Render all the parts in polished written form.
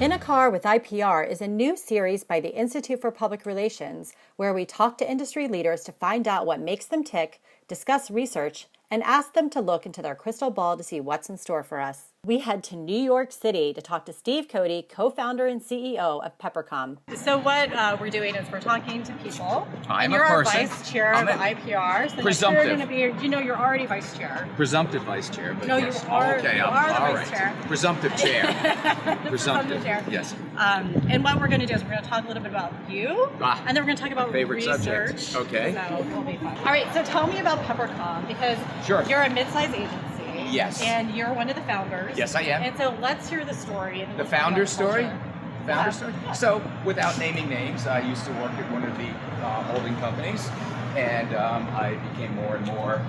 In a Car with IPR is a new series by the Institute for Public Relations where we talk to industry leaders to find out what makes them tick, discuss research, and ask them to look into their crystal ball to see what's in store for us. We head to New York City to talk to Steve Cody, co-founder and CEO of Peppercomm. So what we're doing is we're talking to people. I'm you're a person. Our vice chair of IPR. So presumptive. You're going to be, you're already vice chair. Presumptive vice chair. But no, yes. you are. Okay, you are the all vice right. chair. Presumptive chair. Presumptive chair. Yes. And what we're going to do is we're going to talk a little bit about you, and then we're going to talk about favorite research. Subject. Okay. So it'll be fun. All right. So tell me about Peppercomm because you're a mid-sized agency. Yes. And you're one of the founders. Yes, I am. And so let's hear the story. The founder's story? Founder's story? So, without naming names, I used to work at one of the holding companies, and I became more and more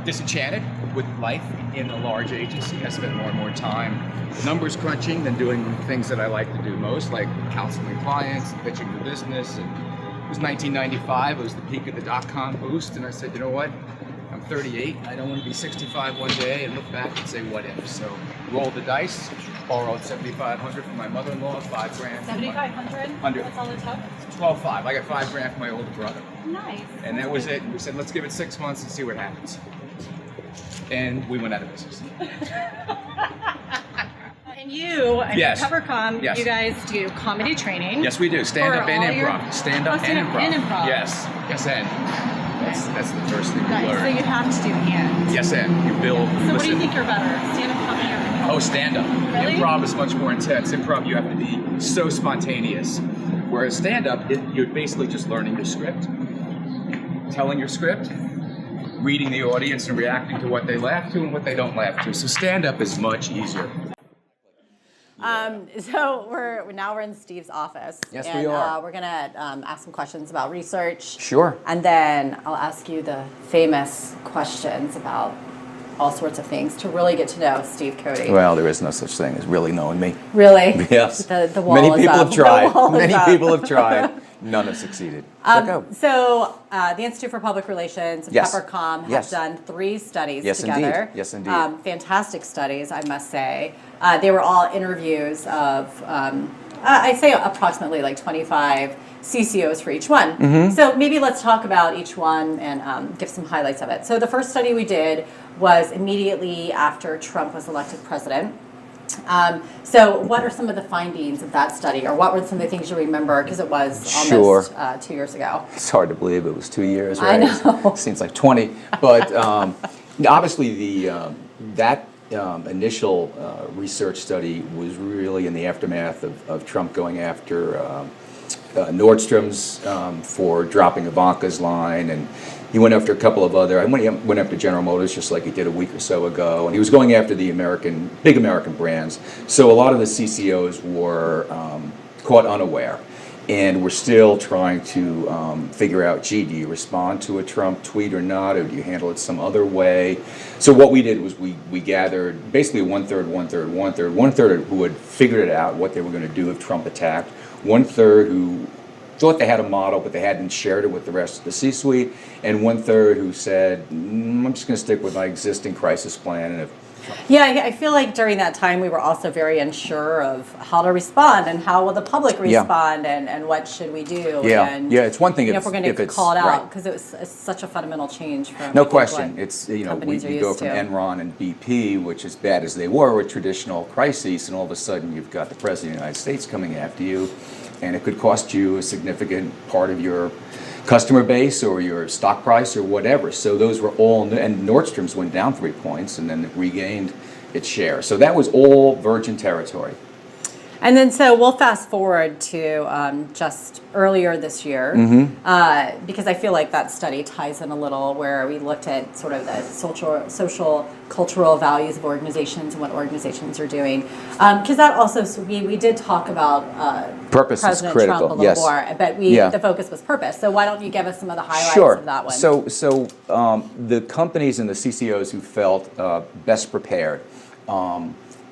disenchanted with life in a large agency. I spent more and more time numbers crunching than doing things that I like to do most, like counseling clients, pitching the business. And it was 1995. It was the peak of the dot-com boost, and I said, you know what? I'm 38. I don't want to be 65 one day and look back and say, what if? So rolled the dice, borrowed $7,500 from my mother-in-law, $5,000. $7,500? That's all it took? 12,500. I got $5,000 from my older brother. Nice. And that was it. We said, let's give it 6 months and see what happens. And we went out of business. And you, Peppercomm, you guys do comedy training. Yes, we do. Stand-up and improv. Stand-up and improv. Yes. Yes, and. That's the first thing you learn. So you have to do and. Yes, and you build. So what do you think you're better, stand-up comedy or improv? Oh, stand-up. Really? Improv is much more intense. Improv, you have to be so spontaneous. Whereas stand-up, you're basically just learning your script, telling your script, reading the audience and reacting to what they laugh to and what they don't laugh to. So stand-up is much easier. So we're in Steve's office. Yes, and, we are. We're going to ask some questions about research. Sure. And then I'll ask you the famous questions about all sorts of things to really get to know Steve Cody. Well, there is no such thing as really knowing me. Really? Yes. The wall Many is people up. have tried. The wall is Many up. people have tried. None have succeeded. So the Institute for Public Relations and Peppercomm have done 3 studies together. Indeed. Yes, indeed. Fantastic studies, I must say. They were all interviews of, I'd say approximately like 25 CCOs for each one. Mm-hmm. So maybe let's talk about each one and give some highlights of it. So the first study we did was immediately after Trump was elected president. So what are some of the findings of that study, or what were some of the things you remember, because it was almost 2 years ago? It's hard to believe it was 2 years, right? I know. Seems like 20. But obviously that initial research study was really in the aftermath of Trump going after Nordstrom's for dropping Ivanka's line, and he went after a couple of other. I went after General Motors just like he did a week or so ago, and he was going after the big American brands. So a lot of the CCOs were caught unaware, and we're still trying to figure out, gee, do you respond to a Trump tweet or not, or do you handle it some other way? So what we did was we gathered basically one-third who had figured it out, what they were going to do if Trump attacked, one-third who thought they had a model but they hadn't shared it with the rest of the C-suite, and one-third who said, I'm just going to stick with my existing crisis plan. And I feel like during that time we were also very unsure of how to respond and how will the public respond and what should we do. And, it's one thing if we're going to call it out, because it's such a fundamental change from no question. It's you go from to. Enron and BP, which as bad as they were traditional crises, and all of a sudden you've got the President of the United States coming after you, and it could cost you a significant part of your customer base or your stock price or whatever. So those were all, and Nordstrom's went down 3 points and then it regained its share. So that was all virgin territory. And then so we'll fast forward to just earlier this year, because I feel like that study ties in a little, where we looked at sort of the social cultural values of organizations and what organizations are doing. Because that also, so we did talk about purpose President is critical. Trump a little more, but the focus was purpose. So why don't you give us some of the highlights of that one? So the companies and the CCOs who felt best prepared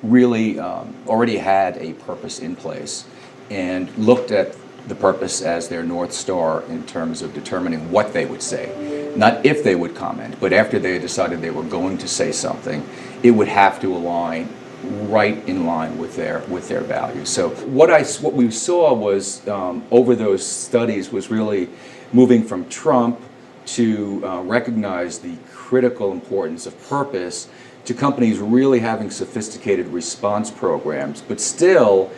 really already had a purpose in place and looked at the purpose as their North Star in terms of determining what they would say. Not if they would comment, but after they decided they were going to say something, it would have to align right in line with their values. So what we saw was over those studies was really moving from Trump to recognize the critical importance of purpose, to companies really having sophisticated response programs, but still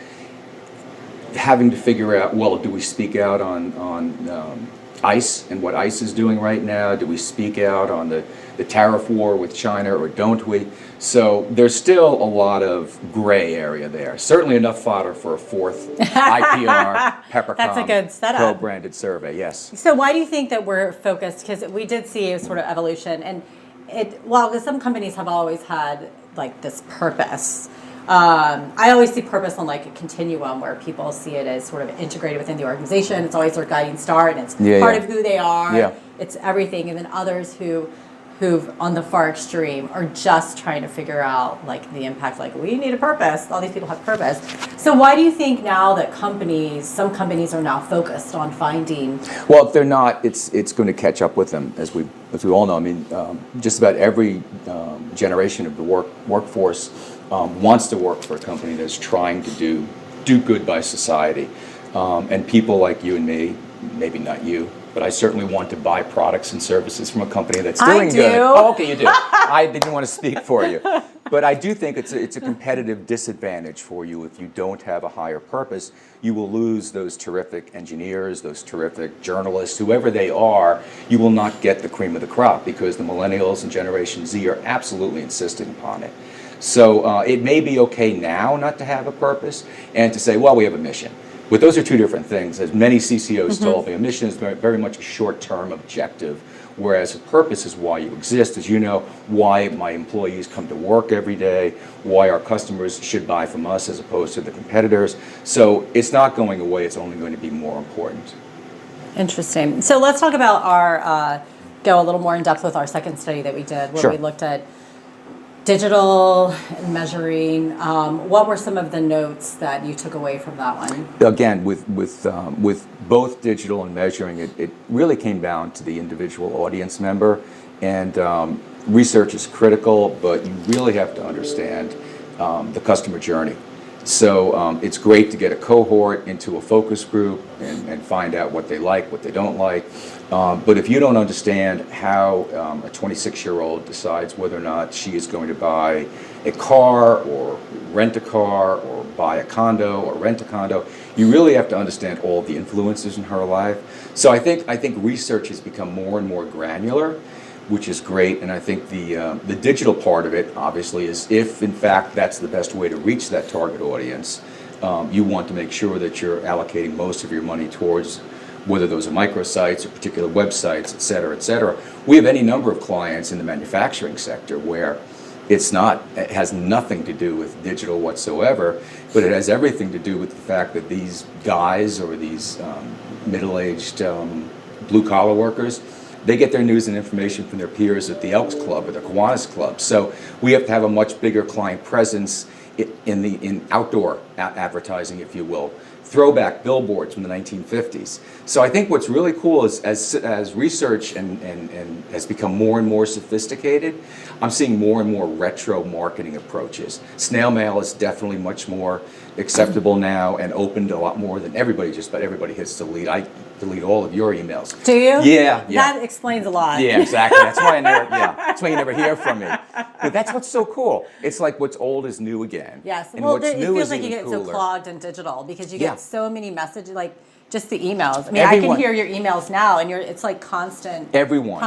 having to figure out, well, do we speak out on ICE and what ICE is doing right now? Do we speak out on the tariff war with China, or don't we? So there's still a lot of gray area there. Certainly enough fodder for a fourth IPR Peppercomm That's a good setup. co-branded survey, yes. So why do you think that we're focused? Because we did see a sort of evolution, and while some companies have always had like this purpose, I always see purpose on like a continuum where people see it as sort of integrated within the organization. It's always their guiding star, and it's part of who they are. Yeah. It's everything. And then others who've on the far extreme are just trying to figure out like the impact, like we need a purpose. All these people have purpose. So why do you think now that some companies are now focused on finding? Well, if they're not, it's going to catch up with them, as we all know. I mean, just about every generation of the workforce wants to work for a company that's trying to do good by society. And people like you and me, maybe not you, but I certainly want to buy products and services from a company that's doing good. Oh, okay, you do. I didn't want to speak for you. But I do think it's a competitive disadvantage for you if you don't have a higher purpose. You will lose those terrific engineers, those terrific journalists, whoever they are. You will not get the cream of the crop because the millennials and Generation Z are absolutely insisting upon it. So it may be okay now not to have a purpose and to say, well, we have a mission. But those are two different things. As many CCOs told me, a mission is very much a short-term objective, whereas a purpose is why you exist. As you know, why my employees come to work every day, why our customers should buy from us as opposed to the competitors. So it's not going away. It's only going to be more important. Interesting. So let's talk about go a little more in depth with our second study that we did, where we looked at digital and measuring. What were some of the notes that you took away from that one? Again, with both digital and measuring, it really came down to the individual audience member. And research is critical, but you really have to understand the customer journey. So it's great to get a cohort into a focus group and find out what they like, what they don't like. But if you don't understand how a 26-year-old decides whether or not she is going to buy a car or rent a car or buy a condo or rent a condo, you really have to understand all the influences in her life. So I think research has become more and more granular, which is great. And I think the digital part of it, obviously, is if, in fact, that's the best way to reach that target audience, you want to make sure that you're allocating most of your money towards whether those are microsites or particular websites, et cetera, et cetera. We have any number of clients in the manufacturing sector where it has nothing to do with digital whatsoever, but it has everything to do with the fact that these guys or these middle-aged blue-collar workers, they get their news and information from their peers at the Elks Club or the Kiwanis Club. So we have to have a much bigger client presence in outdoor advertising, if you will. Throwback billboards from the 1950s. So I think what's really cool is as research and has become more and more sophisticated, I'm seeing more and more retro marketing approaches. Snail mail is definitely much more acceptable now and opened a lot more than everybody. Just about everybody hits delete. I delete all of your emails. Do you? Yeah. That explains a lot. Yeah, exactly. That's why that's why you never hear from me. But that's what's so cool. It's like what's old is new again. Yes. And Well, what's it new feels is like you even get cooler. so clogged in digital because you get so many messages, like just the emails. I mean, Everyone. I can hear your emails now, and it's like constant. Everyone's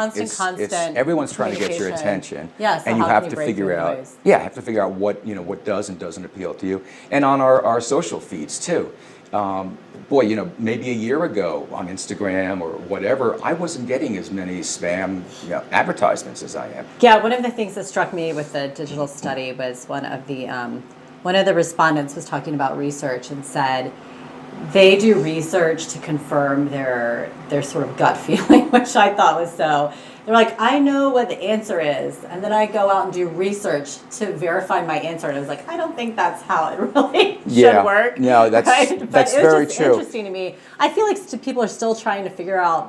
trying to get your attention. Yeah, so and you how have can to break figure through the out. noise? Yeah, have to figure out what does and doesn't appeal to you, and on our social feeds too. Maybe a year ago on Instagram or whatever, I wasn't getting as many spam advertisements as I am. Yeah, one of the things that struck me with the digital study was one of the respondents was talking about research and said they do research to confirm their sort of gut feeling, which I thought was so. They're like, I know what the answer is, and then I go out and do research to verify my answer. And I was like, I don't think that's how it really should work. No, that's right? that's but it was very just true. Interesting to me. I feel like people are still trying to figure out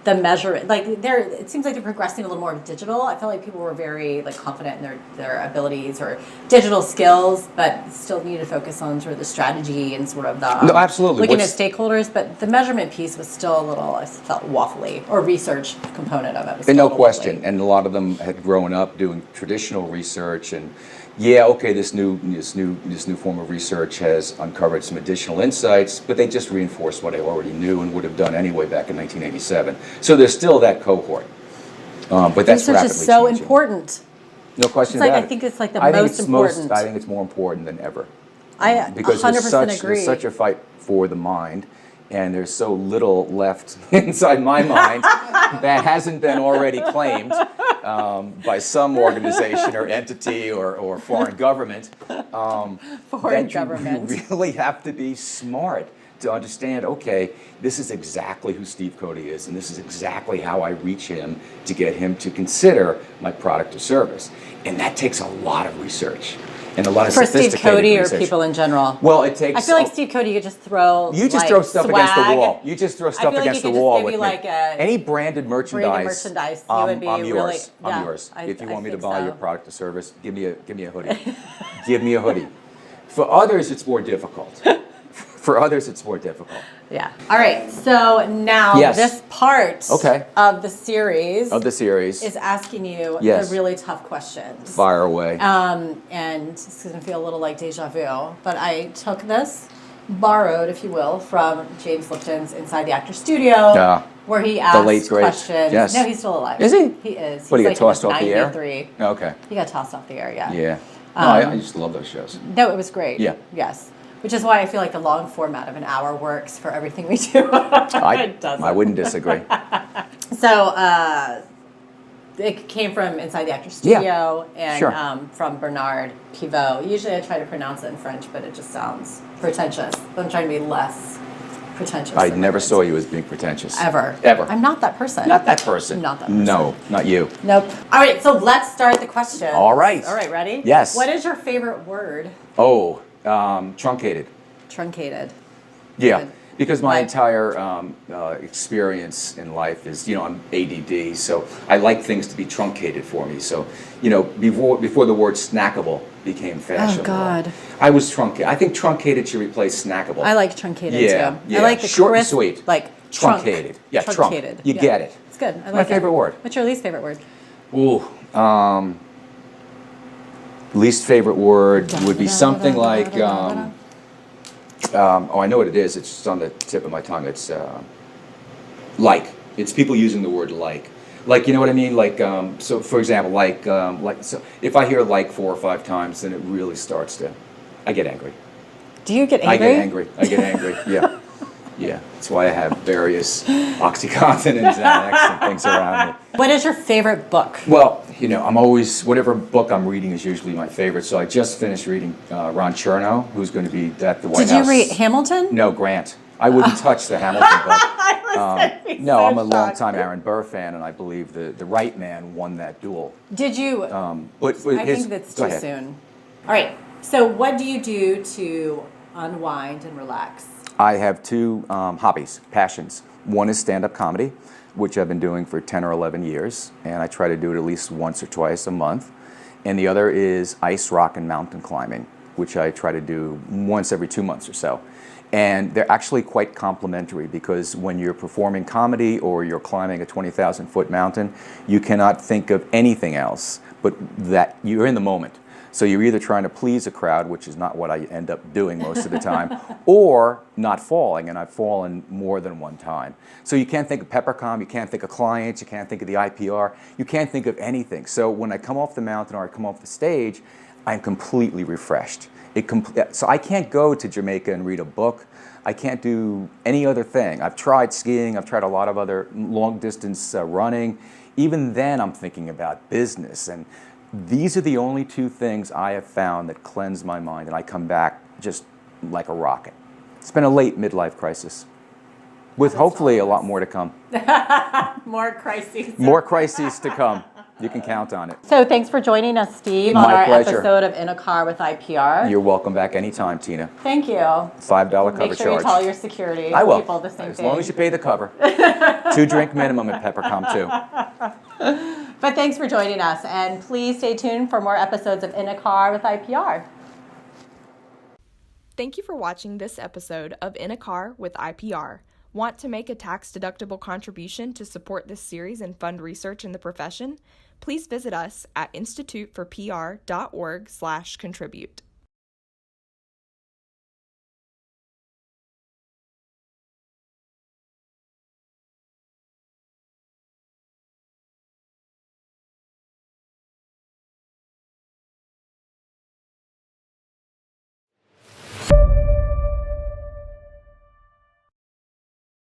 the measurement, like it seems like they're progressing a little more digital. I feel like people were very like confident in their abilities or digital skills, but still need to focus on sort of the strategy and sort of the No, absolutely. looking at stakeholders. But the measurement piece was still a little, I felt, waffly, or research component of it was still No a little question. waffly. And a lot of them had grown up doing traditional research, and yeah, okay, this new form of research has uncovered some additional insights, but they just reinforce what I already knew and would have done anyway back in 1987. So there's still that cohort, but that's Research rapidly is so changing. important. No question It's like, about I it. think it's like the I think most it's important. I think it's more important than ever. I Because 100% agree. there's such a fight for the mind, and there's so little left inside my mind that hasn't been already claimed by some organization or entity or foreign government. Foreign that government. You really have to be smart to understand, okay, this is exactly who Steve Cody is, and this is exactly how I reach him to get him to consider my product or service. And that takes a lot of research and a lot of For Steve sophisticated Cody research. or people in general? Well, it takes. I feel like Steve Cody, you could just throw You just like, throw stuff against the swag. wall. You just throw I stuff feel like against he the could just wall give with you me. like a Any branded merchandise, you would be I'm yours. really- I'm yeah, yours. If you I want me to think buy so. your product or service, give me a hoodie. Give me a hoodie. For others, it's more difficult. For others, it's more difficult. Yeah. All right. So now Yes. this part Okay. of the series is asking you Yes. the really tough questions. fire away. And it's going to feel a little like deja vu, but I took this, borrowed, if you will, from James Lipton's Inside the Actor Studio, Yeah. where he asks late great. questions. Yes. No, he's still alive. Is he? He is. What, he He's got tossed like off the air? 93. Okay. He got tossed off the air, yeah. Yeah. No, I just love those shows. No, it was great. Yeah. Yes. Which is why I feel like the long format of an hour works for everything we do. It doesn't. I wouldn't disagree. So it came from Inside the Actor Studio and Sure. From Bernard Pivot. Usually I try to pronounce it in French, but it just sounds pretentious. But I'm trying to be less pretentious. I than never it saw is. you as being pretentious. Ever. Ever. I'm not that person. Not that person. Not that person. No, not you. Nope. All right, so let's start the questions. All right. All right, ready? Yes. What is your favorite word? Oh, truncated. Truncated. Yeah, Good. because my Why? entire experience in life is, I'm ADD, so I like things to be truncated for me. So, before the word snackable became fashionable, God. I was truncated. I think truncated should replace snackable. I like truncated Yeah, too. yeah. I like the Short and crisp, sweet. like trunk. Truncated. Yeah, trunk. Truncated. You Yeah. get it. It's good. I like My favorite it. word. What's your least favorite word? Ooh, least favorite word would be something like. I know what it is. It's just on the tip of my tongue. It's like. It's people using the word like. Like, you know what I mean? Like, so for example, so if I hear like 4 or 5 times, then it really starts to, I get angry. Do you get angry? I get angry. Yeah. Yeah. That's why I have various Oxycontin and Xanax and things around me. What is your favorite book? Well, I'm always, whatever book I'm reading is usually my favorite. So I just finished reading Ron Chernow, who's going to be at the White Did House. you read Hamilton? No, Grant. I wouldn't touch the Hamilton book. I was No, so I'm a shocked. longtime Aaron Burr fan, and I believe the right man won that duel. Did you? But I think that's go too ahead. soon. All right. So what do you do to unwind and relax? I have 2 hobbies, passions. One is stand-up comedy, which I've been doing for 10 or 11 years, and I try to do it at least once or twice a month. And the other is ice, rock, and mountain climbing, which I try to do once every 2 months or so. And they're actually quite complementary because when you're performing comedy or you're climbing a 20,000-foot mountain, you cannot think of anything else but that you're in the moment. So you're either trying to please a crowd, which is not what I end up doing most of the time, or not falling, and I've fallen more than one time. So you can't think of Peppercomm, you can't think of clients, you can't think of the IPR, you can't think of anything. So when I come off the mountain or I come off the stage, I'm completely refreshed. So I can't go to Jamaica and read a book. I can't do any other thing. I've tried skiing, I've tried a lot of other long distance running. Even then I'm thinking about business, and these are the only 2 things I have found that cleanse my mind, and I come back just like a rocket. It's been a late midlife crisis, with hopefully a lot more to come. More crises. More crises to come. You can count on it. So thanks for joining us, Steve, on My our pleasure. episode of In a Car with IPR. You're welcome back anytime, Tina. Thank you. $5 cover Make sure charge. you tell your security I will. people the same As thing. long as you pay the cover. 2-drink minimum at Peppercomm, too. But thanks for joining us, and please stay tuned for more episodes of In a Car with IPR. Thank you for watching this episode of In a Car with IPR. Want to make a tax-deductible contribution to support this series and fund research in the profession? Please visit us at instituteforpr.org/contribute.